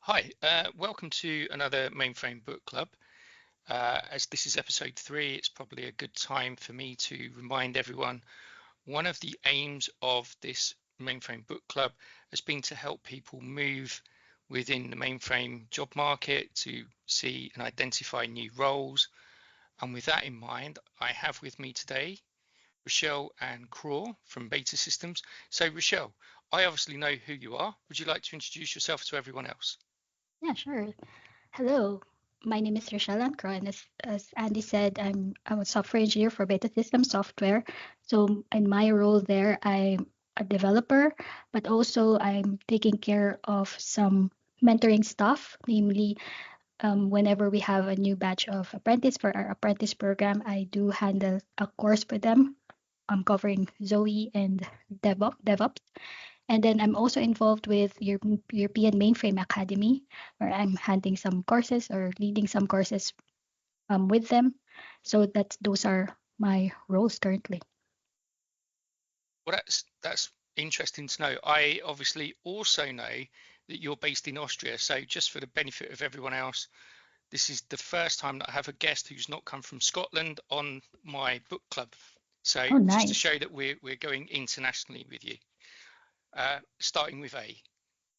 Hi, welcome to another Mainframe Book Club. As this is episode 3, it's probably a good time for me to remind everyone one of the aims of this Mainframe Book Club has been to help people move within the mainframe job market to see and identify new roles. And with that in mind, I have with me today Richelle and Craw from Beta Systems. So Richelle, I obviously know who you are. Would you like to introduce yourself to everyone else? Yeah, sure. Hello, my name is Richelle and Craw, and as Andy said, I'm a software engineer for Beta System Software. So in my role there, I'm a developer, but also I'm taking care of some mentoring stuff, namely whenever we have a new batch of apprentice for our apprentice program, I do handle a course for them. I'm covering Zoe and DevOps. And then I'm also involved with European Mainframe Academy, where I'm handling some courses or leading some courses with them. So those are my roles currently. Well, that's interesting to know. I obviously also know that you're based in Austria. So just for the benefit of everyone else, this is the first time that I have a guest who's not come from Scotland on my book club. So Oh, just to nice. show that we're going internationally with you, starting with A,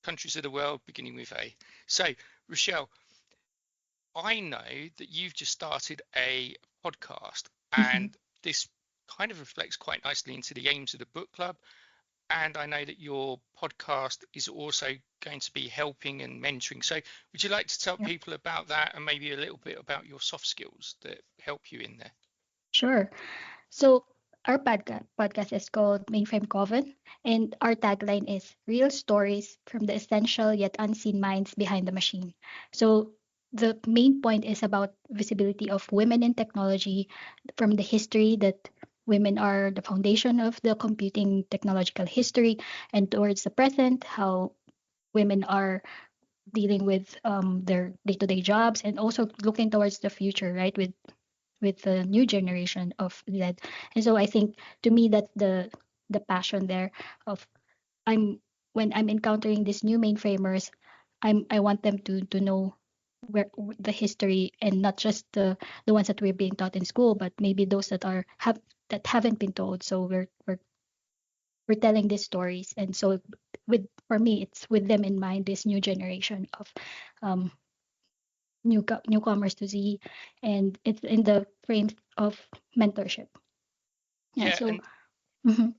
countries of the world, beginning with A. So Richelle, I know that you've just started a podcast, Mhm. and this kind of reflects quite nicely into the aims of the book club. And I know that your podcast is also going to be helping and mentoring. So would you like to tell Yep. people about that and maybe a little bit about your soft skills that help you in there? Sure. So our podcast is called Mainframe Coven, and our tagline is real stories from the essential yet unseen minds behind the machine. So the main point is about visibility of women in technology from the history that women are the foundation of the computing technological history and towards the present, how women are dealing with their day-to-day jobs and also looking towards the future, right? With the new generation of Z. And so I think to me that's the passion there of I'm when I'm encountering these new mainframers, I want them to know where the history and not just the ones that we're being taught in school, but maybe those that haven't been told. So we're telling these stories, and so with for me it's with them in mind, this new generation of um, newcomers to Z, and it's in the frames of mentorship. Yeah. Yeah, So and mhm,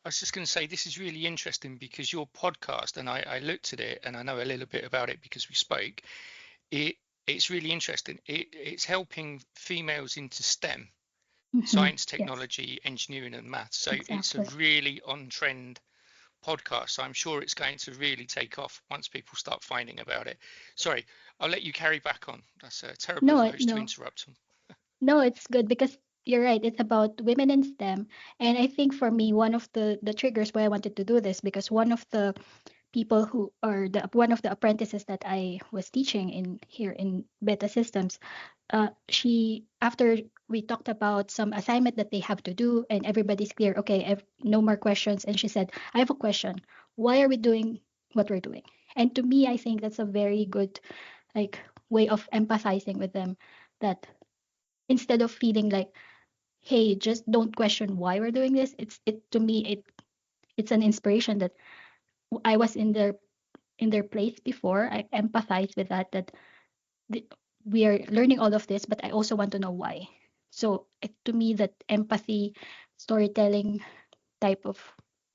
I was just going to say this is really interesting because your podcast, and I looked at it and I know a little bit about it because we spoke. It it's really interesting. It's helping females into STEM, mhm, science, yes, technology, engineering, and maths. So it's a exactly. really on trend podcast. So I'm sure it's going to really take off once people start finding about it. Sorry, I'll let you carry back on. That's terrible of No, a host to no, interrupt. no, it's good because you're right. It's about women in STEM, and I think for me, one of the triggers why I wanted to do this because one of the people who are the one of the apprentices that I was teaching in here in Beta Systems, she after we talked about some assignment that they have to do and everybody's clear, okay, no more questions, and she said, I have a question. Why are we doing what we're doing? And to me, I think that's a very good like way of empathizing with them, that instead of feeling like, hey, just don't question why we're doing this, it to me it's an inspiration that I was in their place before. I empathize with that the, we are learning all of this, but I also want to know why. So to me, that empathy, storytelling type of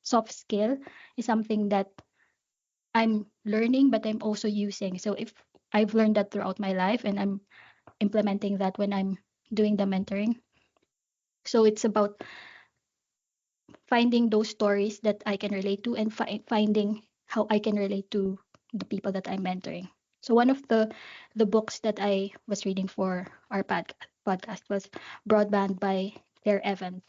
soft skill is something that I'm learning, but I'm also using. So if I've learned that throughout my life and I'm implementing that when I'm doing the mentoring. So it's about finding those stories that I can relate to and finding how I can relate to the people that I'm mentoring. So one of the books that I was reading for our podcast was Broadband by Claire Evans,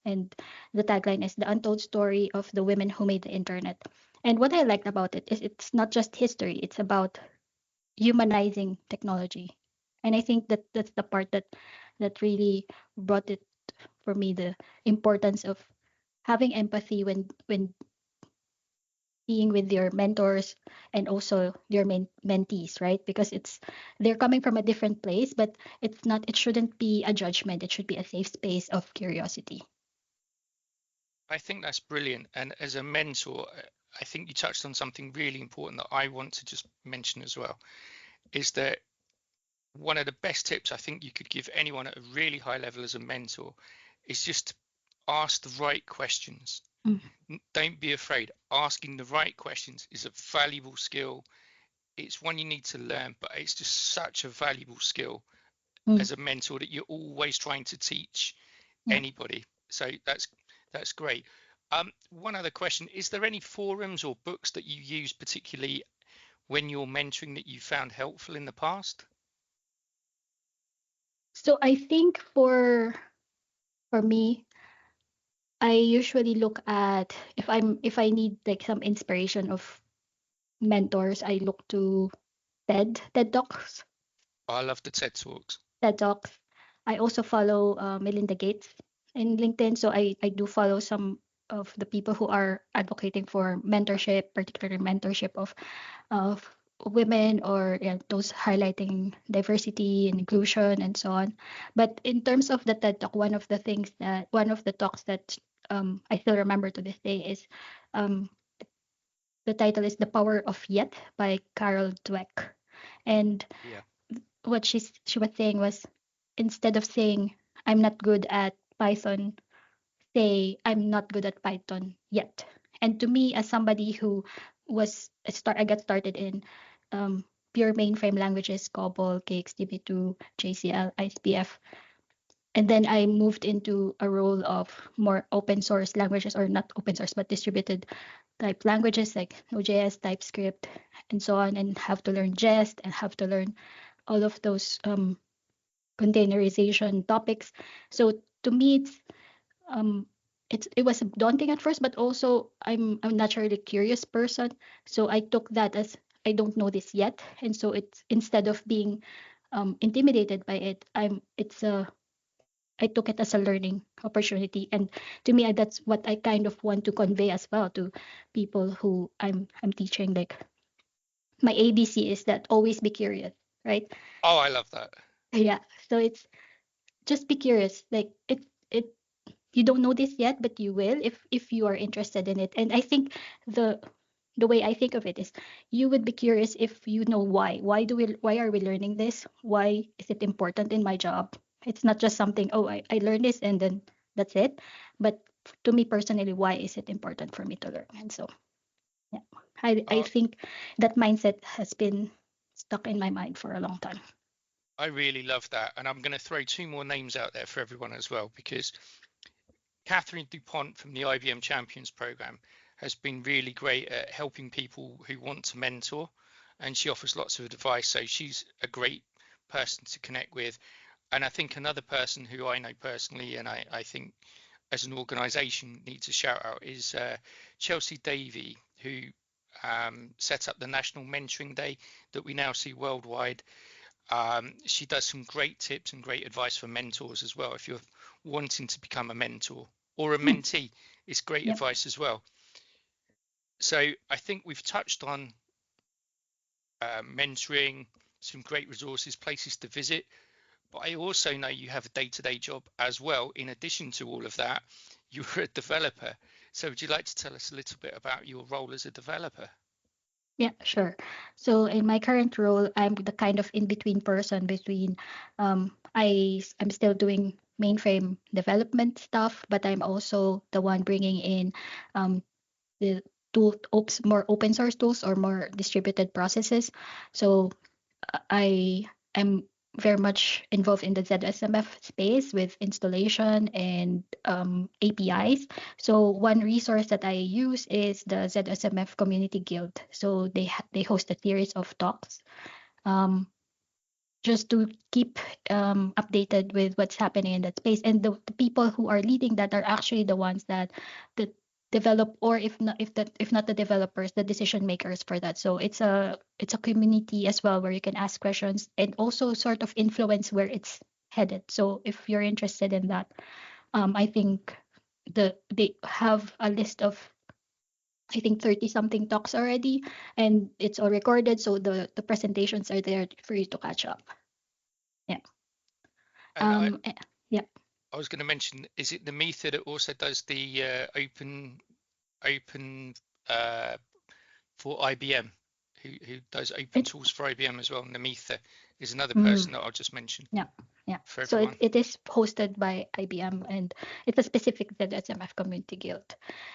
and the tagline is the untold story of the women who made the internet. And what I liked about it is it's not just history; it's about humanizing technology. And I think that that's the part that really brought it for me, the importance of having empathy when being with your mentors and also your mentees, right? Because they're coming from a different place, but it shouldn't be a judgment. It should be a safe space of curiosity. I think that's brilliant. And as a mentor, I think you touched on something really important that I want to just mention as well, is that one of the best tips I think you could give anyone at a really high level as a mentor is just ask the right questions. Mm. Don't be afraid. Asking the right questions is a valuable skill. It's one you need to learn, but it's just such a valuable skill Mm. as a mentor that you're always trying to teach Yeah. anybody. So that's great. One other question, is there any forums or books that you use particularly when you're mentoring that you found helpful in the past? So I think for me, I usually look at if I need like some inspiration of mentors, I look to TED Talks. I love the TED Talks. TED Talks. I also follow Melinda Gates in LinkedIn, so I do follow some of the people who are advocating for mentorship, particularly mentorship of women or those highlighting diversity and inclusion and so on. But in terms of the TED Talk, one of the talks that I still remember to this day is um, the title is "The Power of Yet" by Carol Dweck, and Yeah. what she was saying was, instead of saying I'm not good at Python, say I'm not good at Python yet. And to me, as somebody who I got started in pure mainframe languages, COBOL, KXDB2, JCL, ISPF, and then I moved into a role of more open source languages, or not open source but distributed type languages like Node.js, TypeScript, and so on, and have to learn Jest and have to learn all of those containerization topics. So to me, um, it was daunting at first, but also I'm a naturally curious person, so I took that as I don't know this yet, and so it's instead of being intimidated by it, I took it as a learning opportunity, and to me, that's what I kind of want to convey as well to people who I'm teaching. Like my ABC is that always be curious, right? Oh, I love that. Yeah. So it's just be curious. Like it you don't know this yet, but you will if you are interested in it. And I think the the way I think of it is you would be curious if you know why. Why are we learning this? Why is it important in my job? It's not just something, oh, I learned this and then that's it. But to me personally, why is it important for me to learn? And so yeah. I Oh, think that mindset has been stuck in my mind for a long time. I really love that. And I'm going to throw two more names out there for everyone as well, because Catherine Dupont from the IBM Champions Program has been really great at helping people who want to mentor, and she offers lots of advice. So she's a great person to connect with. And I think another person who I know personally, and I think as an organization needs a shout out, is Chelsea Davey, who set up the National Mentoring Day that we now see worldwide. She does some great tips and great advice for mentors as well. If you're wanting to become a mentor or a Hmm. mentee, it's great Yep. advice as well. So I think we've touched on mentoring, some great resources, places to visit. But I also know you have a day-to-day job as well. In addition to all of that, you're a developer. So would you like to tell us a little bit about your role as a developer? Yeah, sure. So in my current role, I'm the kind of in-between person between I'm still doing mainframe development stuff, but I'm also the one bringing in um, the more open source tools or more distributed processes. So I am very much involved in the ZSMF space with installation and APIs. So one resource that I use is the ZSMF Community Guild. So they host a series of talks um, just to keep updated with what's happening in that space. And the people who are leading that are actually the ones that develop, or if not the developers, the decision makers for that. So it's a community as well where you can ask questions and also sort of influence where it's headed. So if you're interested in that, I think they have a list of I think 30 something talks already, and it's all recorded, so the presentations are there for you to catch up. Yeah. And Yeah. I was going to mention, is it the Mether that also does the open for IBM, who does open It, tools for IBM as well? And the Mether is another mm, person that I'll just mention yeah. Yeah. for So everyone. it is hosted by IBM, and it's a specific ZSMF community guild.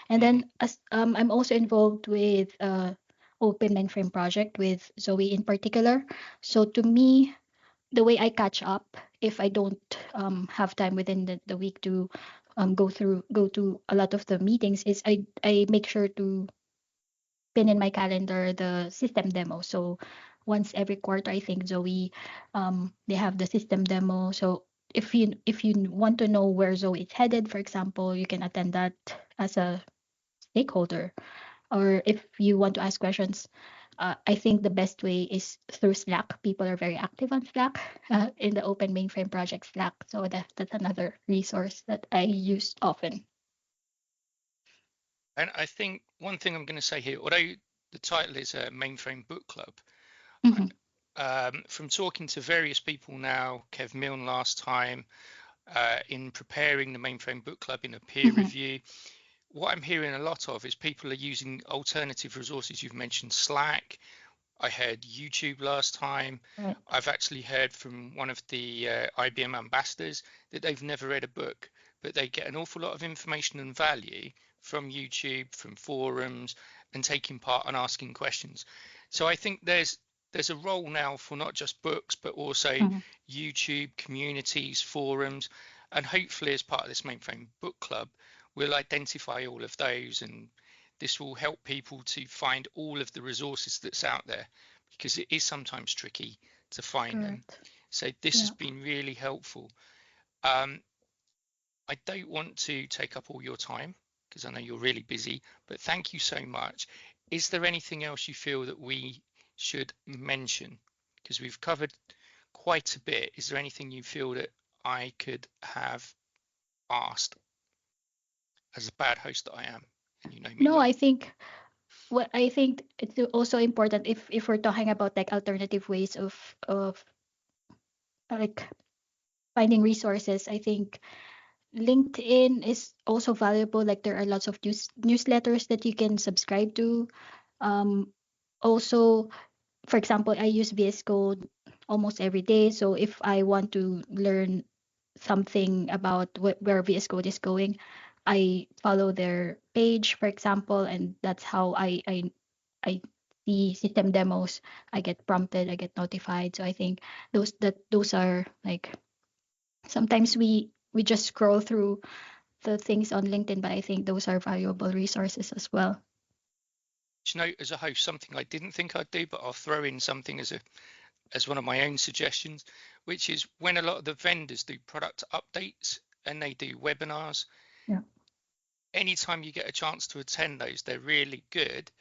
And Hmm. then as I'm also involved with Open Mainframe project with Zoe in particular. So to me, the way I catch up, if I don't have time within the week to go to a lot of the meetings, is I make sure to pin in my calendar the system demo. So once every quarter, I think Zoe, they have the system demo. So if you want to know where Zoe is headed, for example, you can attend that as a stakeholder. Or if you want to ask questions, I think the best way is through Slack. People are very active on Slack in the Open Mainframe Project Slack. So that's another resource that I use often. And I think one thing I'm going to say here, although the title is a Mainframe Book Club, Hmm. from talking to various people now, Kev Milne last time, in preparing the Mainframe Book Club in a peer Hmm. review, what I'm hearing a lot of is people are using alternative resources. You've mentioned Slack. I heard YouTube last time. Right. I've actually heard from one of the IBM ambassadors that they've never read a book, but they get an awful lot of information and value from YouTube, from forums, and taking part and asking questions. So I think there's a role now for not just books, but also Hmm. YouTube, communities, forums, and hopefully as part of this Mainframe Book Club, we'll identify all of those, and this will help people to find all of the resources that's out there, because it is sometimes tricky to find them. Correct. So this has Yeah. been really helpful. Um, I don't want to take up all your time because I know you're really busy, but thank you so much. Is there anything else you feel that we should mention? Because we've covered quite a bit. Is there anything you feel that I could have asked as a bad host that I am, and you know me No, well? I think it's also important if we're talking about like alternative ways of like finding resources. I think LinkedIn is also valuable. Like there are lots of newsletters that you can subscribe to. Um, Also, for example, I use VS Code almost every day. So if I want to learn something about where VS Code is going, I follow their page, for example, and that's how I see system demos. I get prompted, I get notified. So I think those are like sometimes we just scroll through the things on LinkedIn, but I think those are valuable resources as well. You know, as a host, something I didn't think I'd do, but I'll throw in something as one of my own suggestions, which is when a lot of the vendors do product updates and they do webinars, Yeah. anytime you get a chance to attend those, they're really good,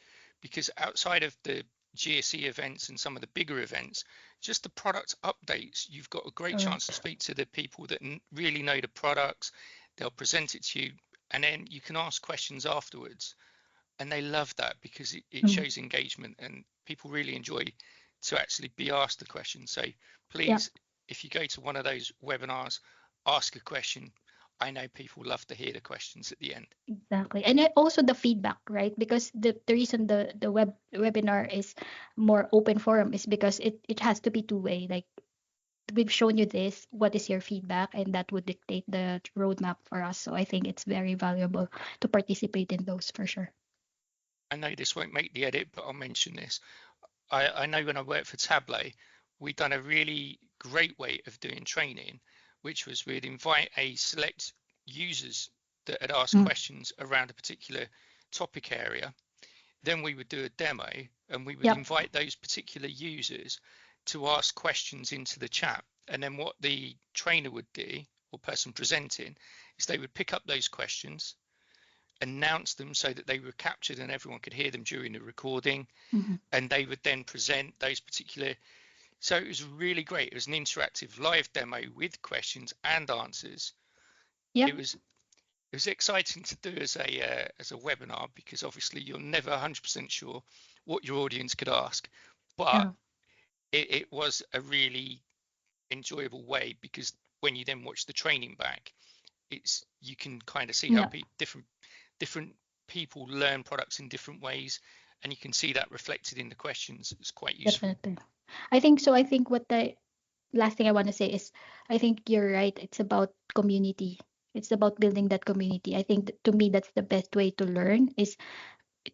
because outside of the GSE events and some of the bigger events, just the product updates, you've got a great chance to Correct. speak to the people that really know the products. They'll present it to you, and then you can ask questions afterwards. And they love that because it Mm. shows engagement, and people really enjoy to actually be asked the question. So Yeah. please, if you go to one of those webinars, ask a question. I know people love to hear the questions at the end. Exactly. And then also the feedback, right? Because the reason the webinar is more open forum is because it has to be two-way. Like we've shown you this, what is your feedback? And that would dictate the roadmap for us. So I think it's very valuable to participate in those for sure. I know this won't make the edit, but I'll mention this. I know when I worked for Tableau, we'd done a really great way of doing training, which was we'd invite a select users that had asked Mm. questions around a particular topic area. Then we would do a demo, and we would Yep. invite those particular users to ask questions into the chat. And then what the trainer would do, or person presenting, is they would pick up those questions, announce them so that they were captured and everyone could hear them during the recording, Hmm. and they would then present those particular. So it was really great. It was an interactive live demo with questions and answers. Yep. It was was exciting to do as a webinar, because obviously you're never 100% sure what your audience could ask, but Yeah, it was a really enjoyable way, because when you then watch the training back, you can kind of see how yeah, different people learn products in different ways, and you can see that reflected in the questions. It's quite useful. definitely. I think so. I think what the last thing I want to say is, I think you're right. It's about community. It's about building that community. I think to me that's the best way to learn, is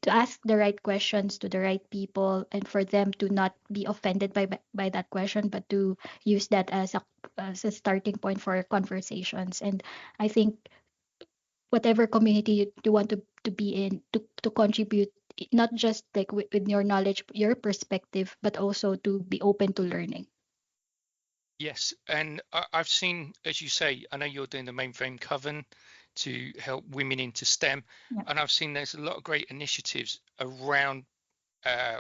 to ask the right questions to the right people, and for them to not be offended by that question, but to use that as a starting point for conversations. And I think whatever community you want to be in, to contribute, not just like with your knowledge, your perspective, but also to be open to learning. Yes, and I've seen, as you say, I know you're doing the Mainframe Coven to help women into STEM, Yeah. and I've seen there's a lot of great initiatives around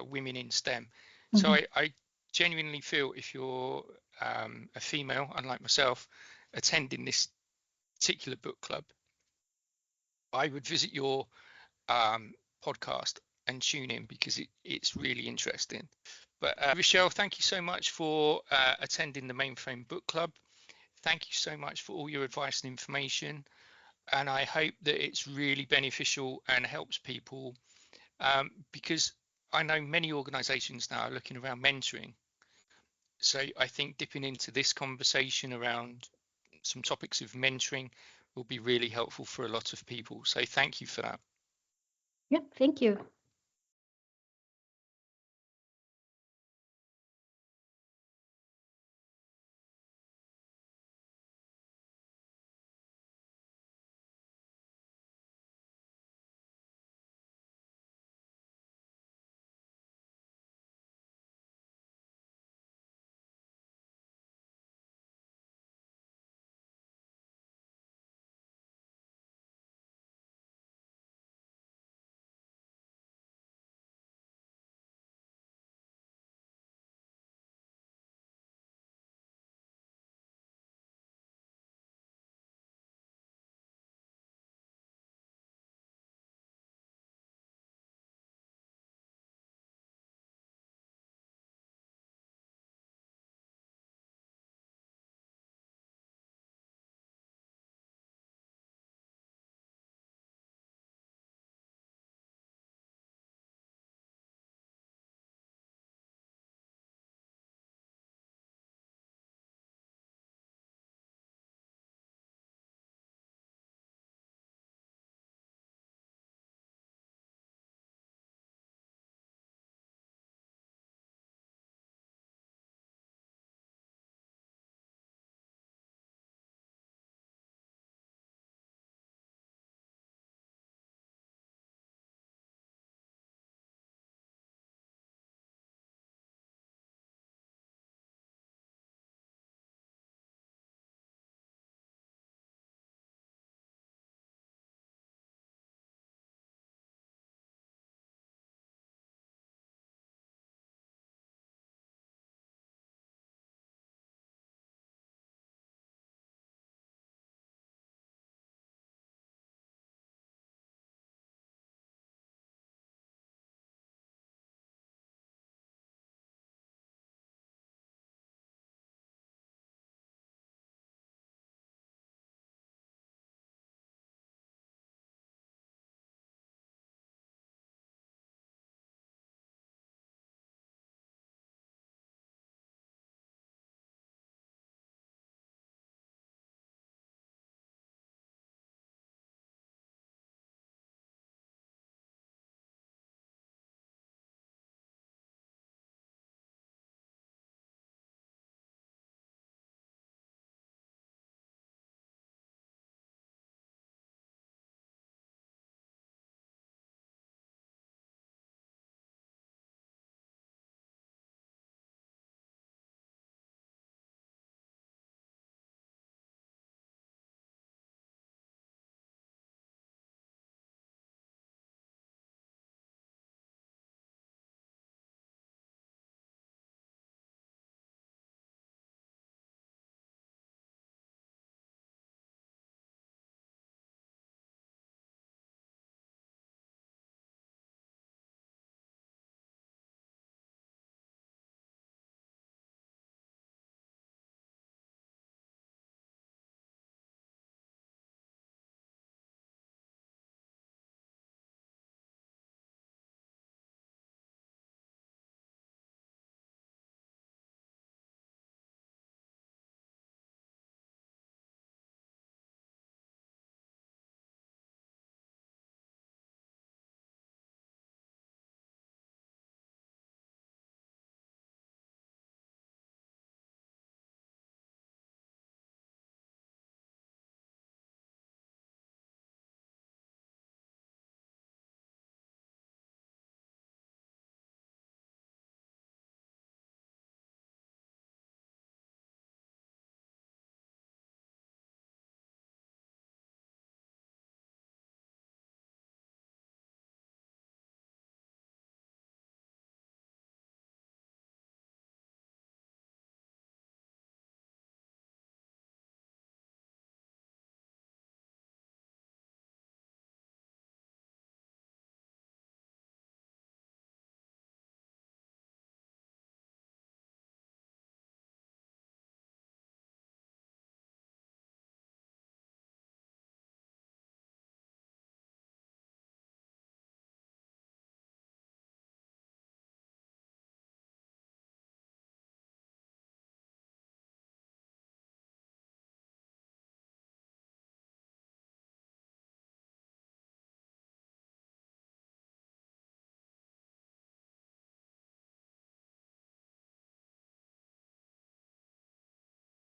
women in STEM. So Hmm. I genuinely feel, if you're a female, unlike myself, attending this particular book club, I would visit your um, podcast and tune in, because it's really interesting. But Richelle, thank you so much for attending the Mainframe Book Club. Thank you so much for all your advice and information. And I hope that it's really beneficial and helps people, because I know many organizations now are looking around mentoring. So I think dipping into this conversation around some topics of mentoring will be really helpful for a lot of people. So thank you for that. Yeah, thank you.